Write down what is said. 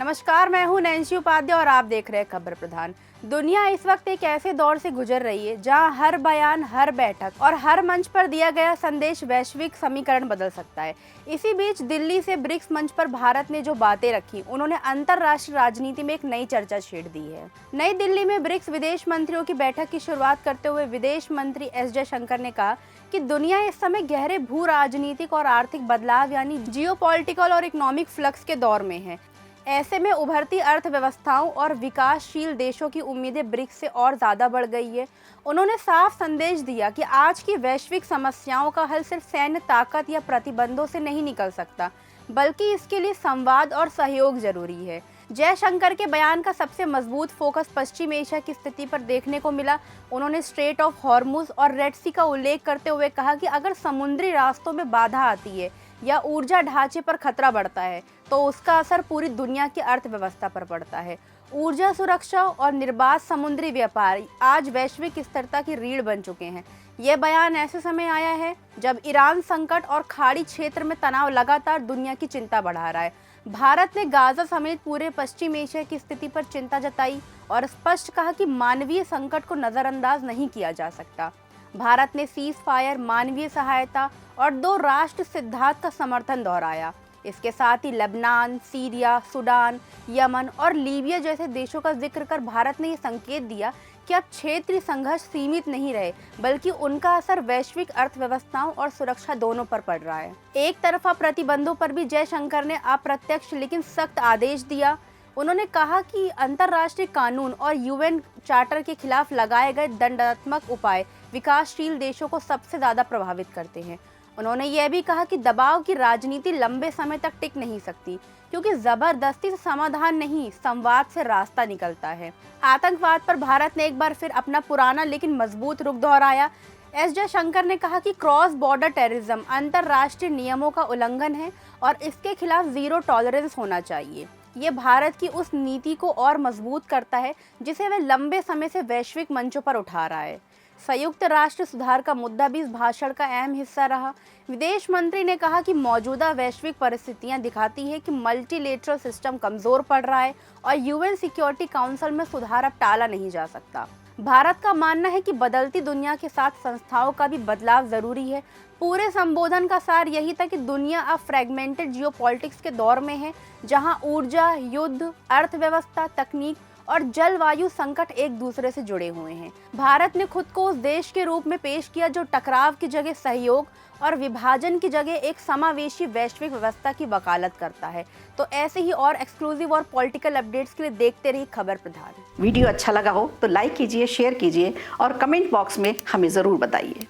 नमस्कार, मैं हूं नैन्सी उपाध्याय और आप देख रहे हैं खबर प्रधान। दुनिया इस वक्त एक ऐसे दौर से गुजर रही है जहां हर बयान, हर बैठक और हर मंच पर दिया गया संदेश वैश्विक समीकरण बदल सकता है। इसी बीच दिल्ली से ब्रिक्स मंच पर भारत ने जो बातें रखी, उन्होंने अंतर्राष्ट्रीय राजनीति में एक नई चर्चा छेड़ दी है। नई दिल्ली में ब्रिक्स विदेश मंत्रियों की बैठक की शुरुआत करते हुए विदेश मंत्री एस जयशंकर ने कहा कि दुनिया इस समय गहरे भू राजनीतिक और आर्थिक बदलाव यानी जियोपॉलिटिकल और इकोनॉमिक फ्लक्स के दौर में है। ऐसे में उभरती अर्थव्यवस्थाओं और विकासशील देशों की उम्मीदें ब्रिक्स से और ज़्यादा बढ़ गई है। उन्होंने साफ संदेश दिया कि आज की वैश्विक समस्याओं का हल सिर्फ सैन्य ताकत या प्रतिबंधों से नहीं निकल सकता, बल्कि इसके लिए संवाद और सहयोग जरूरी है। जयशंकर के बयान का सबसे मजबूत फोकस पश्चिम एशिया की स्थिति पर देखने को मिला। उन्होंने स्ट्रेट ऑफ हॉर्मुज और रेड सी का उल्लेख करते हुए कहा कि अगर समुद्री रास्तों में बाधा आती है या ऊर्जा ढांचे पर खतरा बढ़ता है तो उसका असर पूरी दुनिया की अर्थव्यवस्था पर पड़ता है। ऊर्जा सुरक्षा और निर्बाध समुद्री व्यापार आज वैश्विक स्थिरता की रीढ़ बन चुके हैं। यह बयान ऐसे समय आया है जब ईरान संकट और खाड़ी क्षेत्र में तनाव लगातार दुनिया की चिंता बढ़ा रहा है। भारत ने गाजा समेत पूरे पश्चिम एशिया की स्थिति पर चिंता जताई और स्पष्ट कहा कि मानवीय संकट को नज़रअंदाज नहीं किया जा सकता। भारत ने सीज फायर, मानवीय सहायता और 2 राष्ट्र सिद्धांत का समर्थन दोहराया। इसके साथ ही लेबनान, सीरिया, सूडान, यमन और लीबिया जैसे देशों का जिक्र कर भारत ने ये संकेत दिया कि अब क्षेत्रीय संघर्ष सीमित नहीं रहे, बल्कि उनका असर वैश्विक अर्थव्यवस्थाओं और सुरक्षा दोनों पर पड़ रहा है। एक तरफा प्रतिबंधों पर भी जयशंकर ने अप्रत्यक्ष लेकिन सख्त आदेश दिया। उन्होंने कहा कि अंतर्राष्ट्रीय कानून और यूएन चार्टर के खिलाफ लगाए गए दंडात्मक उपाय विकासशील देशों को सबसे ज़्यादा प्रभावित करते हैं। उन्होंने यह भी कहा कि दबाव की राजनीति लंबे समय तक टिक नहीं सकती, क्योंकि जबरदस्ती से समाधान नहीं, संवाद से रास्ता निकलता है। आतंकवाद पर भारत ने एक बार फिर अपना पुराना लेकिन मजबूत रुख दोहराया। एस जयशंकर ने कहा कि क्रॉस बॉर्डर टेररिज्म अंतर्राष्ट्रीय नियमों का उल्लंघन है और इसके खिलाफ जीरो टॉलरेंस होना चाहिए। ये भारत की उस नीति को और मजबूत करता है जिसे वह लंबे समय से वैश्विक मंचों पर उठा रहा है। संयुक्त राष्ट्र सुधार का मुद्दा भी इस भाषण का अहम हिस्सा रहा। विदेश मंत्री ने कहा कि मौजूदा वैश्विक परिस्थितियां दिखाती हैं कि मल्टीलेटरल सिस्टम कमजोर पड़ रहा है और यूएन सिक्योरिटी काउंसिल में सुधार अब टाला नहीं जा सकता। भारत का मानना है कि बदलती दुनिया के साथ संस्थाओं का भी बदलाव जरूरी है। पूरे संबोधन का सार यही था कि दुनिया अब फ्रेगमेंटेड जियोपॉलिटिक्स के दौर में है, जहां ऊर्जा, युद्ध, अर्थव्यवस्था, तकनीक और जलवायु संकट एक दूसरे से जुड़े हुए हैं। भारत ने खुद को उस देश के रूप में पेश किया जो टकराव की जगह सहयोग और विभाजन की जगह एक समावेशी वैश्विक व्यवस्था की वकालत करता है। तो ऐसे ही और एक्सक्लूसिव और पॉलिटिकल अपडेट्स के लिए देखते रहिए खबर प्रधान। वीडियो अच्छा लगा हो तो लाइक कीजिए, शेयर कीजिए और कमेंट बॉक्स में हमें ज़रूर बताइए।